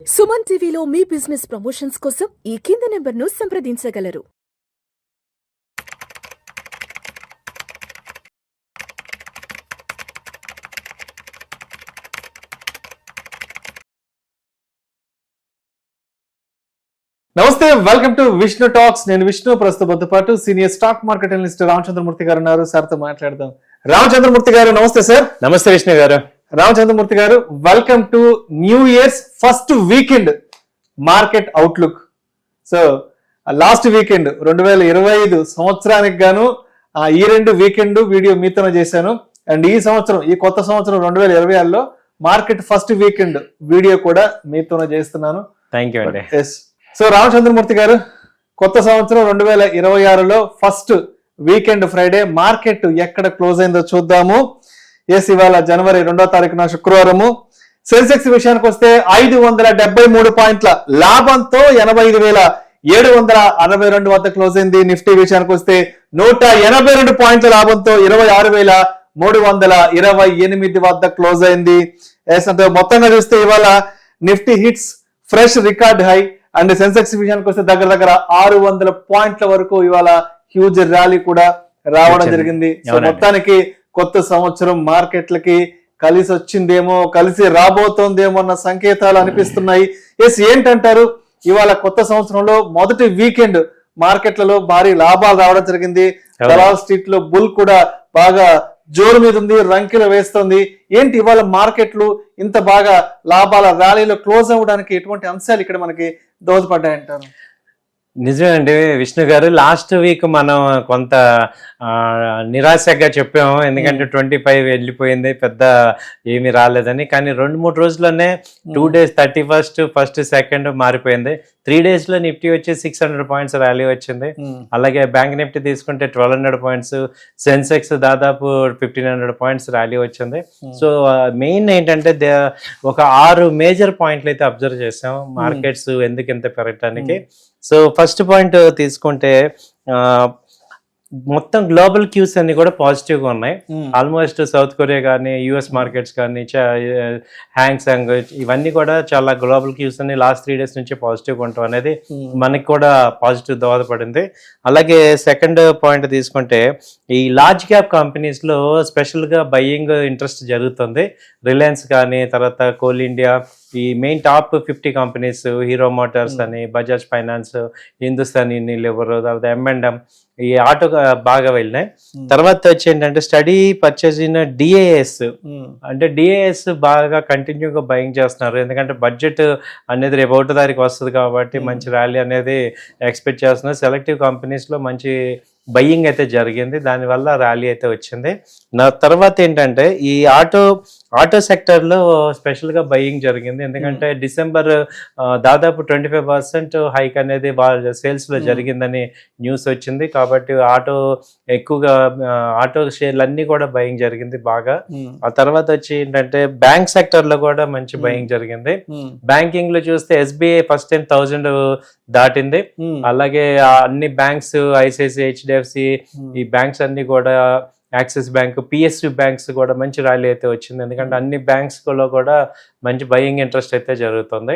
సుమన్ టీవీలో మీ business promotions కోసం ఈ కింది నెంబర్ను సంప్రదించగలరు. నమస్తే, వెల్కమ్ టు విష్ణు టాక్స్. నేను విష్ణు. ప్రస్తుతంతో పాటు senior stock market analyst Ramachandramurthy గారు ఉన్నారు. సార్తో మాట్లాడదాం. రామచంద్రమూర్తి గారు నమస్తే సార్. నమస్తే విష్ణు గారు. రామచంద్రమూర్తి గారు, welcome to new years first weekend market outlook. So last weekend 2025 సంవత్సరానికి గాను ఈ రెండు వీకెండ్ వీడియో మీతోనే చేశాను. అండ్ ఈ సంవత్సరం, ఈ కొత్త సంవత్సరం 2026లో మార్కెట్ ఫస్ట్ వీకెండ్ వీడియో కూడా మీతోనే చేస్తున్నాను. థ్యాంక్ యూ అండి. ఎస్. సో రామచంద్రమూర్తి గారు, కొత్త సంవత్సరం 2026లో ఫస్ట్ వీకెండ్ ఫ్రైడే మార్కెట్ ఎక్కడ క్లోజ్ అయిందో చూద్దాము. ఎస్, ఇవాళ జనవరి 2వ తారీఖున శుక్రవారము. సెన్సెక్స్ విషయానికి వస్తే 573 పాయింట్ల లాభంతో 85,762 వద్ద క్లోజ్ అయింది. నిఫ్టీ విషయానికి వస్తే 182 పాయింట్ల లాభంతో 26,328 వద్ద క్లోజ్ అయింది. ఎస్, అంటే మొత్తంగా చూస్తే ఇవాళ Nifty hits fresh record high. And Sensex విషయానికి వస్తే దగ్గర 600 పాయింట్ల వరకు ఇవాళ హ్యూజ్ ర్యాలీ కూడా రావడం జరిగింది. సో మొత్తానికి కొత్త సంవత్సరం మార్కెట్లకి కలిసి వచ్చిందేమో, కలిసి రాబోతోందేమో అన్న సంకేతాలు అనిపిస్తున్నాయి. ఎస్, ఏంటంటారు? ఇవాళ కొత్త సంవత్సరంలో మొదటి వీకెండ్ మార్కెట్లలో భారీ లాభాలు రావడం జరిగింది. దలాల్ స్ట్రీట్ లో బుల్ కూడా బాగా జోరు మీద ఉంది, రంకెలు వేస్తుంది. ఏంటి ఇవాళ మార్కెట్లు ఇంత బాగా లాభాల ర్యాలీలో క్లోజ్ అవ్వడానికి ఎటువంటి అంశాలు ఇక్కడ మనకి దోహదపడ్డాయంటారు? నిజమేనండి విష్ణు గారు. లాస్ట్ వీక్ మనం కొంత నిరాశగా చెప్పాము, ఎందుకంటే 25 వెళ్ళిపోయింది, పెద్ద ఏమీ రాలేదని. కానీ 2-3 రోజుల్లోనే 2 days 31st, 1st, 2nd మారిపోయింది. 3 days లో నిఫ్టీ వచ్చి 600 పాయింట్స్ ర్యాలీ వచ్చింది. అలాగే బ్యాంక్ నిఫ్టీ తీసుకుంటే 1200 పాయింట్స్, సెన్సెక్స్ దాదాపు 1500 పాయింట్స్ ర్యాలీ వచ్చింది. సో మెయిన్ ఏంటంటే ఒక 6 మేజర్ పాయింట్లు అయితే అబ్జర్వ్ చేసాం మార్కెట్స్ ఎందుకు ఇంత పెరగటానికి. సో ఫస్ట్ పాయింట్ తీసుకుంటే మొత్తం గ్లోబల్ క్యూస్ అన్ని కూడా పాజిటివ్ గా ఉన్నాయి. ఆల్మోస్ట్ సౌత్ కొరియా కానీ, యుఎస్ మార్కెట్స్ కానీ, హ్యాంగ్సాంగ్ ఇవన్నీ కూడా చాలా గ్లోబల్ క్యూస్ అన్ని లాస్ట్ 3 days నుంచి పాజిటివ్ గా ఉండటం అనేది మనకి కూడా పాజిటివ్ దోహదపడింది. అలాగే సెకండ్ పాయింట్ తీసుకుంటే ఈ లార్జ్ క్యాప్ కంపెనీస్ లో స్పెషల్ గా బయ్యింగ్ ఇంట్రెస్ట్ జరుగుతుంది. రిలయన్స్ కానీ, తర్వాత కోల్ ఇండియా, ఈ main top 50 companies, hero Motors అని, బజాజ్ ఫైనాన్స్, హిందుస్థాన్ యూనిలివర్, తర్వాత M&M, ఈ ఆటో బాగా వెళ్ళినాయి. తర్వాత వచ్చి ఏంటంటే స్టడీ పర్చేజ్ ఇన్ డిఏఎస్, అంటే డిఏఎస్ బాగా కంటిన్యూగా బయింగ్ చేస్తున్నారు. ఎందుకంటే బడ్జెట్ అనేది రేపు 1వ తారీఖు వస్తుంది కాబట్టి మంచి ర్యాలీ అనేది ఎక్స్పెక్ట్ చేస్తున్నారు. సెలెక్టివ్ కంపెనీస్ లో మంచి బయ్యింగ్ అయితే జరిగింది, దానివల్ల ర్యాలీ అయితే వచ్చింది. తర్వాత ఏంటంటే ఈ ఆటో సెక్టర్ లో స్పెషల్ గా బయ్యింగ్ జరిగింది. ఎందుకంటే డిసెంబర్ దాదాపు 25% హైక్ అనేది సేల్స్ లో జరిగిందని న్యూస్ వచ్చింది. కాబట్టి ఎక్కువగా ఆటో షేర్లు అన్ని కూడా బయింగ్ జరిగింది బాగా. ఆ తర్వాత వచ్చి ఏంటంటే బ్యాంక్ సెక్టర్ లో కూడా మంచి బయింగ్ జరిగింది. బ్యాంకింగ్ లో చూస్తే SBI ఫస్ట్ టైం 1000 దాటింది. అలాగే అన్ని బ్యాంక్స్, ICICI, HDFC, ఈ బ్యాంక్స్ అన్ని కూడా, యాక్సిస్ బ్యాంక్, PSU బ్యాంక్స్ కూడా మంచి ర్యాలీ అయితే వచ్చింది. ఎందుకంటే అన్ని బ్యాంక్స్ లో కూడా మంచి బయింగ్ ఇంట్రెస్ట్ అయితే జరుగుతుంది.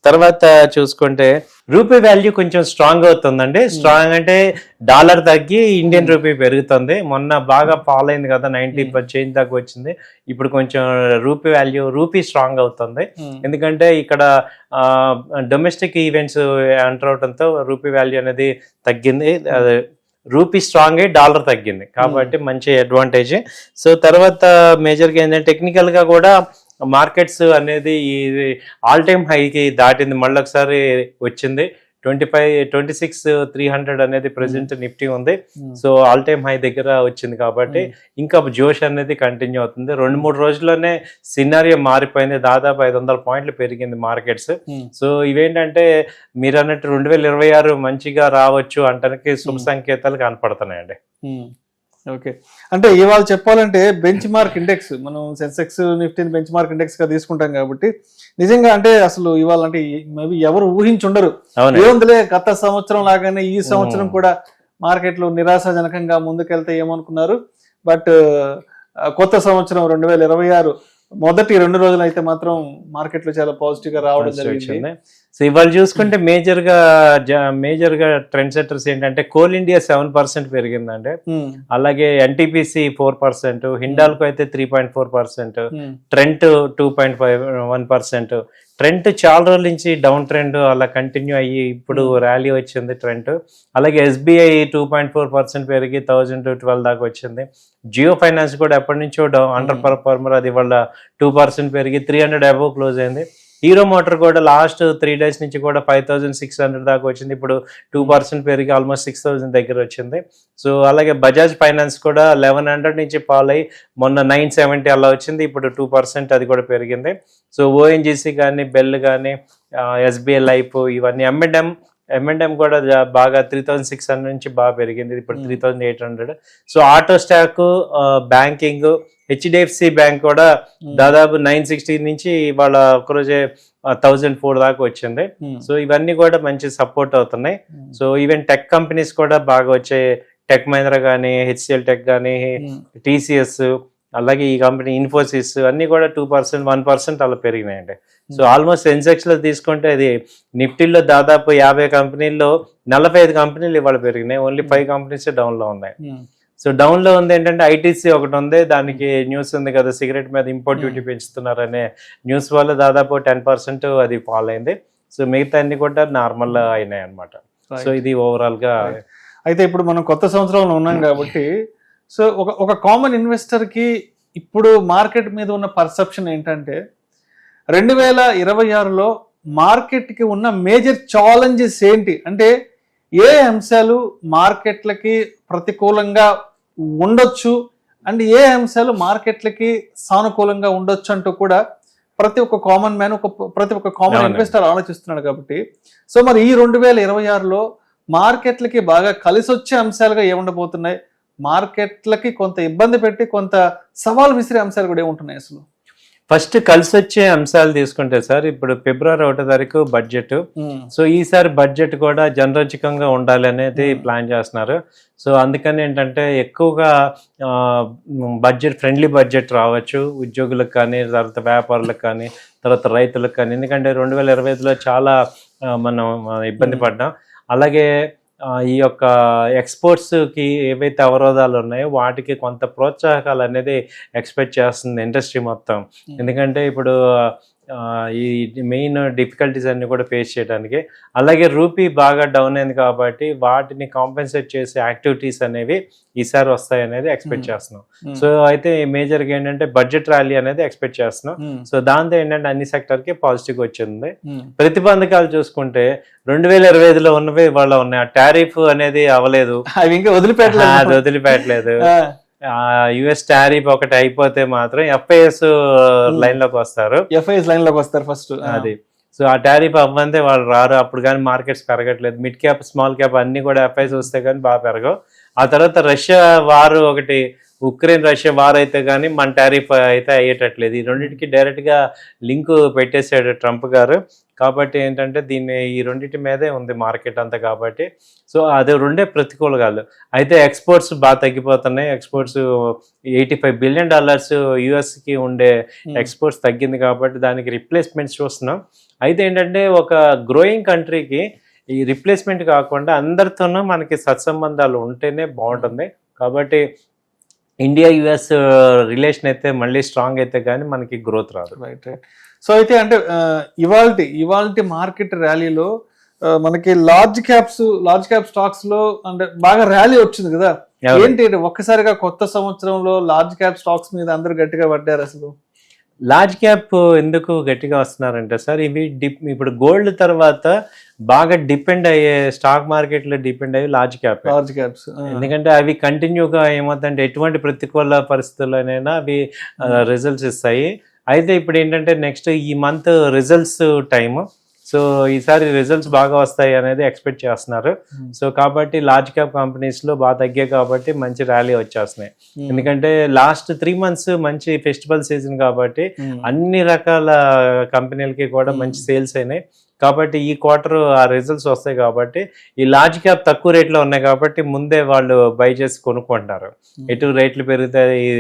తర్వాత చూసుకుంటే రూపీ వాల్యూ కొంచెం స్ట్రాంగ్ అవుతుందండి. స్ట్రాంగ్ అంటే డాలర్ తగ్గి ఇండియన్ రూపీ పెరుగుతుంది. మొన్న బాగా ఫాల్ అయింది కదా, 90 చేంజ్ దాకా వచ్చింది. ఇప్పుడు కొంచెం రూపీ స్ట్రాంగ్ అవుతుంది. ఎందుకంటే ఇక్కడ డొమెస్టిక్ ఈవెంట్స్ ఎంటర్ అవడంతో రూపీ వాల్యూ అనేది తగ్గింది. రూపీ స్ట్రాంగ్ అయ్యి డాలర్ తగ్గింది కాబట్టి మంచి అడ్వాంటేజ్. సో తర్వాత మేజర్గా ఏంటంటే టెక్నికల్ గా కూడా మార్కెట్స్ అనేది ఈ ఆల్ టైమ్ హైకి దాటింది, మళ్ళీ ఒకసారి వచ్చింది. 26,300 అనేది ప్రెసెంట్ నిఫ్టీ ఉంది. సో ఆల్ టైమ్ హై దగ్గర వచ్చింది కాబట్టి ఇంకా జోష్ అనేది కంటిన్యూ అవుతుంది. 2-3 రోజుల్లోనే సినారియో మారిపోయింది. దాదాపు 500 పాయింట్లు పెరిగింది మార్కెట్స్. సో ఇవేంటంటే మీరు అన్నట్టు 2026 మంచిగా రావచ్చు అంటానికి శుభ సంకేతాలు కనపడుతున్నాయండి. ఓకే, అంటే ఇవాళ చెప్పాలంటే బెంచ్ మార్క్ ఇండెక్స్, మనం సెన్సెక్స్ నిఫ్టీని బెంచ్ మార్క్ ఇండెక్స్ గా తీసుకుంటాం కాబట్టి నిజంగా అంటే అసలు ఇవాళ అంటే మేబీ ఎవరు ఊహించుండరు. ఏముందిలే, గత సంవత్సరం లాగానే ఈ సంవత్సరం కూడా మార్కెట్లు నిరాశాజనకంగా ముందుకెళ్తే ఏమనుకున్నారు. బట్ కొత్త సంవత్సరం 2026 మొదటి 2 రోజులు అయితే మాత్రం మార్కెట్ లో చాలా పాజిటివ్ గా రావడం జరిగింది. సో ఇవాళ చూసుకుంటే మేజర్ గా ట్రెండ్ సెట్టర్స్ ఏంటంటే కోల్ ఇండియా 7% పెరిగిందండి, అలాగే ఎన్టీపీసీ 4%, హిండాల్కో అయితే 3.4%, ట్రెంట్ 2.1%. ట్రెంట్ చాలా రోజుల నుంచి డౌన్ ట్రెండ్ అలా కంటిన్యూ అయ్యి ఇప్పుడు ర్యాలీ వచ్చింది ట్రెంట్. అలాగే ఎస్బీఐ 2.4% పెరిగి 1012 దాకా వచ్చింది. జియో ఫైనాన్స్ కూడా ఎప్పటి నుంచో అండర్ పర్ఫార్మర్, అది వాళ్ళ 2% పెరిగి 300 అబోవ్ క్లోజ్ అయింది. హీరో మోటార్ కూడా లాస్ట్ 3 days నుంచి కూడా 5600 దాకా వచ్చింది, ఇప్పుడు 2% పెరిగి ఆల్మోస్ట్ 6000 దగ్గర వచ్చింది. సో అలాగే బజాజ్ ఫైనాన్స్ కూడా 1100 నుంచి ఫాల్ అయ్యి మొన్న 970 అలా వచ్చింది, ఇప్పుడు 2% అది కూడా పెరిగింది. సో ఓఎన్జీసీ కానీ, బెల్ కానీ, ఎస్బీఐ లైఫ్, ఇవన్నీ M&M కూడా బాగా 3600 నుంచి బాగా పెరిగింది, ఇప్పుడు 3800. So auto stock, banking, HDFC bank కూడా దాదాపు 960 నుంచి వాళ్ళ ఒకరోజే 1004 దాకా వచ్చింది. సో ఇవన్నీ కూడా మంచి సపోర్ట్ అవుతున్నాయి. సో ఈవెన్ టెక్ కంపెనీస్ కూడా బాగా వచ్చాయి, టెక్ మహీంద్రా కానీ, హెచ్సిఎల్ టెక్ కానీ, టీసీఎస్, అలాగే ఈ కంపెనీ ఇన్ఫోసిస్ అన్ని కూడా 2%, 1% అలా పెరిగినాయండి. సో ఆల్మోస్ట్ సెన్సెక్స్ లో తీసుకుంటే అది నిఫ్టీలో దాదాపు 50 కంపెనీల్లో 45 కంపెనీలు ఇవాళ పెరిగినాయి, ఓన్లీ 5 కంపెనీస్ డౌన్ లో ఉన్నాయి. సో డౌన్ లో ఉంది ఏంటంటే ఐటీసీ ఒకటి ఉంది, దానికి న్యూస్ ఉంది కదా, సిగరెట్ మీద ఇంపోర్ట్ డ్యూటీ పెంచుతున్నారనే న్యూస్ వల్ల దాదాపు 10% అది ఫాల్ అయింది. సో మిగతా అన్ని కూడా నార్మల్ అయినాయి అనమాట. సో ఇది ఓవరాల్ గా. అయితే ఇప్పుడు మనం కొత్త సంవత్సరంలో ఉన్నాం కాబట్టి, సో ఒక కామన్ ఇన్వెస్టర్ కి ఇప్పుడు మార్కెట్ మీద ఉన్న పర్సెప్షన్ ఏంటంటే 2026లో మార్కెట్ కి ఉన్న మేజర్ ఛాలెంజెస్ ఏంటి, అంటే ఏ అంశాలు మార్కెట్లకి ప్రతికూలంగా ఉండొచ్చు అండ్ ఏ అంశాలు మార్కెట్లకి సానుకూలంగా ఉండొచ్చు అంటూ కూడా ప్రతి ఒక్క కామన్ మ్యాన్, ప్రతి ఒక్క కామన్ ఇన్వెస్టర్ ఆలోచిస్తున్నాడు. కాబట్టి సో మరి ఈ 2026లో మార్కెట్లకి బాగా కలిసి వచ్చే అంశాలుగా ఏముండబోతున్నాయి, మార్కెట్లకి కొంత ఇబ్బంది పెట్టి కొంత సవాల్ విసిరే అంశాలు కూడా ఏముంటున్నాయి అసలు? ఫస్ట్ కలిసి వచ్చే అంశాలు తీసుకుంటే సార్, ఇప్పుడు ఫిబ్రవరి 1వ తారీఖు బడ్జెట్. సో ఈసారి బడ్జెట్ కూడా జనరంజకంగా ఉండాలి అనేది ప్లాన్ చేస్తున్నారు. సో అందుకని ఏంటంటే ఎక్కువగా బడ్జెట్ ఫ్రెండ్లీ బడ్జెట్ రావచ్చు ఉద్యోగులకు కానీ, తర్వాత వ్యాపారులకు కానీ, తర్వాత రైతులకు కానీ. ఎందుకంటే 2025లో చాలా మనం ఇబ్బంది పడ్డాం. అలాగే ఈ యొక్క ఎక్స్పోర్ట్స్కి ఏవైతే అవరోధాలు ఉన్నాయో వాటికి కొంత ప్రోత్సాహకాలు అనేది ఎక్స్పెక్ట్ చేస్తుంది ఇండస్ట్రీ మొత్తం. ఎందుకంటే ఇప్పుడు ఈ మెయిన్ డిఫికల్టీస్ అన్ని కూడా ఫేస్ చేయడానికి. అలాగే రూపీ బాగా డౌన్ అయింది కాబట్టి వాటిని కాంపెన్సేట్ చేసే యాక్టివిటీస్ అనేవి ఈసారి వస్తాయి అనేది ఎక్స్పెక్ట్ చేస్తున్నాం. సో అయితే మేజర్గా ఏంటంటే బడ్జెట్ ర్యాలీ అనేది ఎక్స్పెక్ట్ చేస్తున్నాం. సో దాంతో ఏంటంటే అన్ని సెక్టర్కి పాజిటివ్ వచ్చింది. ప్రతిబంధకాలు చూసుకుంటే 2025లో ఉన్నవి వాళ్ళ ఉన్నాయి. ఆ టారిఫ్ అనేది అవ్వలేదు, అవి ఇంకా వదిలిపెట్టలేదు. యుఎస్ టారిఫ్ ఒకటి అయిపోతే మాత్రం ఎఫ్ఐఎస్ లైన్ లోకి వస్తారు ఫస్ట్ అది. సో ఆ టారిఫ్ అవ్వంతే వాళ్ళు రారు, అప్పుడు కానీ మార్కెట్స్ పెరగట్లేదు. మిడ్ క్యాప్, స్మాల్ క్యాప్ అన్ని కూడా ఎఫ్ఐఎస్ వస్తే కానీ బాగా పెరగవు. ఆ తర్వాత రష్యా వారు ఒకటి, ఉక్రెయిన్ రష్యా వార్ అయితే కానీ మన టారిఫ్ అయితే అయ్యేటట్లేదు. ఈ రెండింటికి డైరెక్ట్గా లింక్ పెట్టేశాడు ట్రంప్ గారు. కాబట్టి ఏంటంటే ఈ రెండింటి మీదే ఉంది మార్కెట్ అంతా. కాబట్టి సో అది రెండే ప్రతికూలగాలు. అయితే ఎక్స్పోర్ట్స్ బాగా తగ్గిపోతున్నాయి. ఎక్స్పోర్ట్స్ $85 బిలియన్ యుఎస్కి ఉండే ఎక్స్పోర్ట్స్ తగ్గింది కాబట్టి దానికి రిప్లేస్మెంట్స్ చూస్తున్నాం. అయితే ఏంటంటే ఒక గ్రోయింగ్ కంట్రీకి ఈ రిప్లేస్మెంట్ కాకుండా అందరితోనూ మనకి సత్సంబంధాలు ఉంటేనే బాగుంటుంది. కాబట్టి ఇండియా యుఎస్ రిలేషన్ అయితే మళ్ళీ స్ట్రాంగ్ అయితే కానీ మనకి గ్రోత్ రాదు. రైట్. సో అయితే అంటే ఇవాల్టి మార్కెట్ ర్యాలీలో మనకి లార్జ్ క్యాప్ స్టాక్స్ లో అంటే బాగా ర్యాలీ వచ్చింది కదా, ఏంటి ఒక్కసారిగా కొత్త సంవత్సరంలో లార్జ్ క్యాప్ స్టాక్స్ మీద అందరూ గట్టిగా పడ్డారు అసలు? లార్జ్ క్యాప్ ఎందుకు గట్టిగా వస్తున్నారంటే సార్, ఇవి ఇప్పుడు గోల్డ్ తర్వాత బాగా డిపెండ్ అయ్యే స్టాక్ మార్కెట్ లో డిపెండ్ అయ్యే లార్జ్ క్యాప్స్. ఎందుకంటే అవి కంటిన్యూగా ఏమవుతుందంటే ఎటువంటి ప్రతికూల పరిస్థితుల్లోనైనా అవి రిజల్ట్స్ ఇస్తాయి. అయితే ఇప్పుడు ఏంటంటే నెక్స్ట్ ఈ మంత్ రిజల్ట్స్ టైమ్. సో ఈసారి రిజల్ట్స్ బాగా వస్తాయి అనేది ఎక్స్పెక్ట్ చేస్తున్నారు. సో కాబట్టి లార్జ్ క్యాప్ కంపెనీస్ లో బాగా తగ్గాయి కాబట్టి మంచి ర్యాలీ వచ్చేస్తున్నాయి. ఎందుకంటే లాస్ట్ 3 months మంచి ఫెస్టివల్ సీజన్ కాబట్టి అన్ని రకాల కంపెనీలకి కూడా మంచి సేల్స్ అయినాయి. కాబట్టి ఈ క్వార్టర్ ఆ రిజల్ట్స్ వస్తాయి కాబట్టి ఈ లార్జ్ క్యాప్ తక్కువ రేట్లో ఉన్నాయి కాబట్టి ముందే వాళ్ళు బై చేసి కొనుక్కుంటారు. ఎటు రేట్లు పెరుగుతాయి,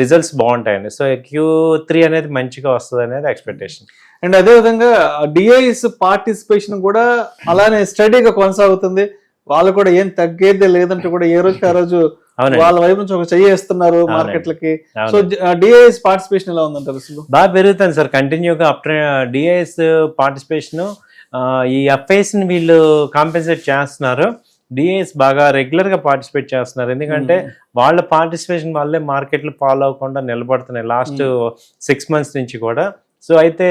రిజల్ట్స్ బాగుంటాయండి. సో Q3 అనేది మంచిగా వస్తుంది అనేది ఎక్స్పెక్టేషన్. అండ్ అదే విధంగా డిఐఎస్ పార్టిసిపేషన్ కూడా అలానే స్టడీగా కొనసాగుతుంది. వాళ్ళు కూడా ఏం తగ్గేదే లేదంటే కూడా ఏ రోజుకి ఆ రోజు వాళ్ళ వైపు నుంచి ఒక చెయ్యేస్తున్నారు మార్కెట్లకి. సో డిఐఎస్ పార్టిసిపేషన్ ఎలా ఉందంటారు అసలు? బాగా పెరుగుతుంది సార్ కంటిన్యూగా. డిఐఎస్ పార్టిసిపేషన్ ఈ ఎఫ్ఐఎస్ ని వీళ్ళు కాంపెన్సేట్ చేస్తున్నారు. డిఐఎస్ బాగా రెగ్యులర్ గా పార్టిసిపేట్ చేస్తున్నారు. ఎందుకంటే వాళ్ళ పార్టిసిపేషన్ వల్లే మార్కెట్లు ఫాలో అవ్వకుండా నిలబడుతున్నాయి లాస్ట్ 6 months నుంచి కూడా. సో అయితే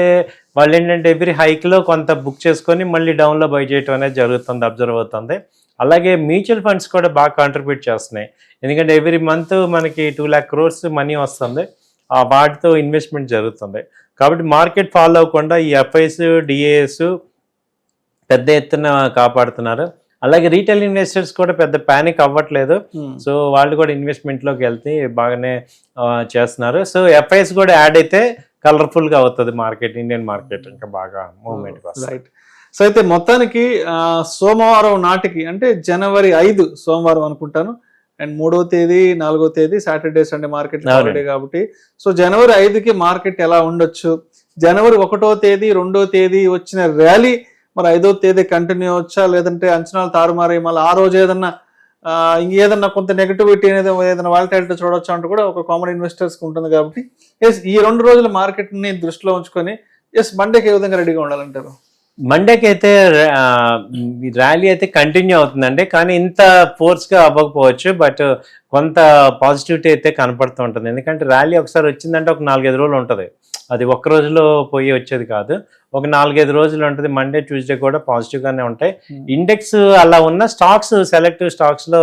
వాళ్ళు ఏంటంటే ఎవ్రీ హైక్ లో కొంత బుక్ చేసుకొని మళ్ళీ డౌన్ లో బై చేయడం అనేది జరుగుతుంది, అబ్జర్వ్ అవుతుంది. అలాగే మ్యూచువల్ ఫండ్స్ కూడా బాగా కాంట్రిబ్యూట్ చేస్తున్నాయి. ఎందుకంటే ఎవ్రీ మంత్ మనకి 2 lakh crores మనీ వస్తుంది, ఆ వాటితో ఇన్వెస్ట్మెంట్ జరుగుతుంది. కాబట్టి మార్కెట్ ఫాలో అవ్వకుండా ఈ ఎఫ్ఐఎస్ డిఏఎస్ పెద్ద ఎత్తున కాపాడుతున్నారు. అలాగే రీటైల్ ఇన్వెస్టర్స్ కూడా పెద్ద ప్యానిక్ అవ్వట్లేదు. సో వాళ్ళు కూడా ఇన్వెస్ట్మెంట్లోకి వెళ్తే బాగానే చేస్తున్నారు. సో ఎఫ్ఐఎస్ కూడా యాడ్ అయితే కలర్ఫుల్ గా అవుతుంది మార్కెట్, ఇండియన్ మార్కెట్ ఇంకా బాగా మూవ్మెంట్ వస్తుంది. సో అయితే మొత్తానికి సోమవారం నాటికి అంటే జనవరి 5 సోమవారం అనుకుంటాను, అండ్ 3వ తేదీ 4వ తేదీ సాటర్డే సండే మార్కెట్ హాలిడే కాబట్టి సో జనవరి 5కి మార్కెట్ ఎలా ఉండొచ్చు, జనవరి 1వ తేదీ 2వ తేదీ వచ్చిన ర్యాలీ మరి 5వ తేదీ కంటిన్యూ అవచ్చా, లేదంటే అంచనాలు తారుమారి మళ్ళీ ఆ రోజు ఏదన్నా ఇంకేదన్నా కొంత నెగటివిటీ అనేది ఏదైనా వాలటాలిటీ చూడొచ్చు అంటూ కూడా ఒక కామన్ ఇన్వెస్టర్స్ కి ఉంటుంది. కాబట్టి ఈ 2 రోజుల మార్కెట్ ని దృష్టిలో ఉంచుకొని మండేకి ఏ విధంగా రెడీగా ఉండాలంటారు? మండేకి అయితే ర్యాలీ అయితే కంటిన్యూ అవుతుందండి, కానీ ఇంత ఫోర్స్గా అవ్వకపోవచ్చు. బట్ కొంత పాజిటివిటీ అయితే కనపడుతూ ఉంటుంది. ఎందుకంటే ర్యాలీ ఒకసారి వచ్చిందంటే ఒక 4-5 రోజులు ఉంటుంది, అది ఒక్క రోజులో పోయి వచ్చేది కాదు, ఒక 4-5 రోజులు ఉంటుంది. మండే ట్యూస్డే కూడా పాజిటివ్గానే ఉంటాయి. ఇండెక్స్ అలా ఉన్న స్టాక్స్, సెలెక్టివ్ స్టాక్స్లో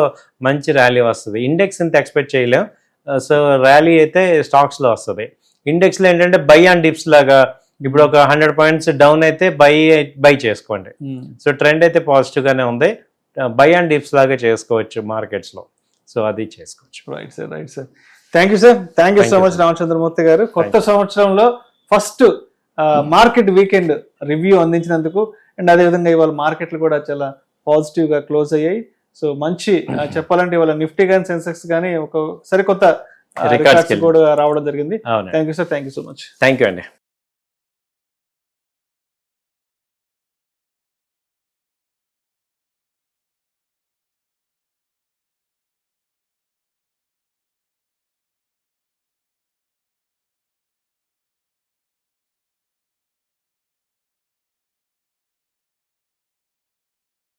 మంచి ర్యాలీ వస్తుంది. ఇండెక్స్ ఇంత ఎక్స్పెక్ట్ చేయలేం. సో ర్యాలీ అయితే స్టాక్స్లో వస్తుంది. ఇండెక్స్లో ఏంటంటే బై అండ్ డిప్స్ లాగా ఇప్పుడు ఒక 100 points డౌన్ అయితే బై చేసుకోండి. సో ట్రెండ్ అయితే పాజిటివ్ గానే ఉంది, బై అండ్ డిప్స్ లాగా చేసుకోవచ్చు మార్కెట్స్ లో. సో అది చేసుకోవచ్చు. Right sir, right sir. Thank you sir, thank you so much Ramachandramurthy గారు. కొత్త సంవత్సరంలో ఫస్ట్ మార్కెట్ వీకెండ్ రివ్యూ అందించినందుకు, అండ్ అదేవిధంగా ఇవాళ మార్కెట్లు కూడా చాలా పాజిటివ్ గా క్లోజ్ అయ్యాయి. సో మంచి చెప్పాలంటే ఇవాళ నిఫ్టీ కానీ సెన్సెక్స్ కానీ ఒక సరికొత్త రికార్డ్స్ కూడా రావడం జరిగింది. Thank you sir, thank you so much. Thank you అండి.